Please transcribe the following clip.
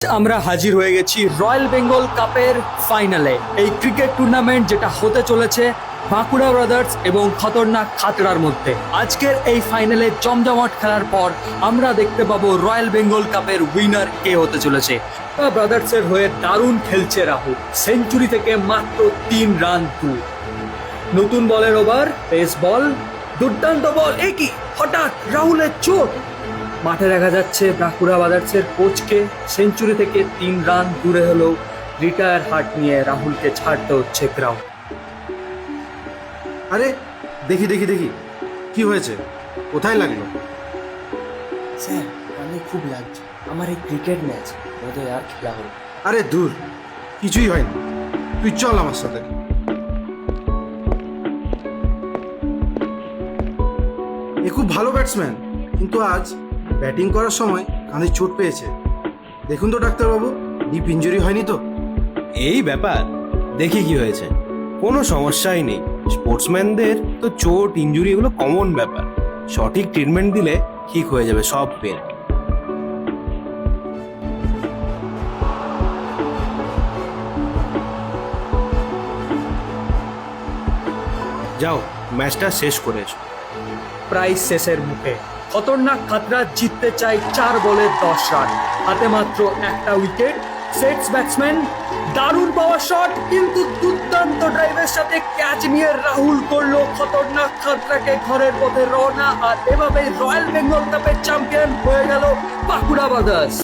আমরা হাজির হয়ে গেছি রয়্যাল বেঙ্গল কাপের ফাইনালে। এই ক্রিকেট টুর্নামেন্ট যেটা হতে চলেছে বাঁকুড়া ব্রাদার্স এবং খতরনাক খাতড়ার মধ্যে। আজকের এই ফাইনালে জমজমাট খেলার পর আমরা দেখতে পাবো রয়্যাল বেঙ্গল কাপের উইনার কে হতে চলেছে। ব্রাদার্সের হয়ে দারুণ খেলছে রাহুল, সেঞ্চুরি থেকে মাত্র 3 রান দূর। নতুন বলের ওভার, পেস বল, দুর্দান্ত বল। কি হঠাৎ রাহুলের চোট। মাঠে দেখা যাচ্ছে বাঁকুড়া ব্রাদার্সের কোচকে সেঞ্চুরি থেকে 3 রান দূরে হলেও রিটায়ার হার্ট নিয়ে রাহুলকে ছাড়তে হচ্ছে গ্রাউন্ড। আরে দেখি দেখি দেখি কি হয়েছে, কোথায় লাগলো? স্যার কানে খুব লাগছে। আমার এই ক্রিকেট ম্যাচ বোধহয় আর খেলা হলো। আরে দূর, কিছুই হয়নি, তুই চল আমার সাথে। এ খুব ভালো ব্যাটসম্যান, কিন্তু আজ ব্যাটিং করার সময় কানে চোট পেয়েছে। দেখুন তো ডাক্তারবাবু, ডিপ ইঞ্জুরি হয়নি তো? এই ব্যাপার, দেখি কি হয়েছে। কোনো সমস্যাই নেই, স্পোর্টসম্যানদের তো চোট ইনজুরি এগুলো কমন ব্যাপার। সঠিক ট্রিটমেন্ট দিলে ঠিক হয়ে যাবে সব পেন। যাও ম্যাচটা শেষ করে এসো। প্রায় শেষের মুখে খতরনাক খাতরা জিততে চাই 4 বলে 10 রান, হাতে মাত্র একটা উইকেট। সেটস ব্যাটসম্যান, দারুণ পাওয়ার শট, কিন্তু দুর্দান্ত ড্রাইভের সাথে ক্যাচ নিয়ে রাহুল করলো খতরনাক খাতরাকে ঘরের পথে রওনা। আর এভাবেই রয়্যাল বেঙ্গল কাপের চ্যাম্পিয়ন হয়ে গেল বাঁকুড়া ব্রাদার্স।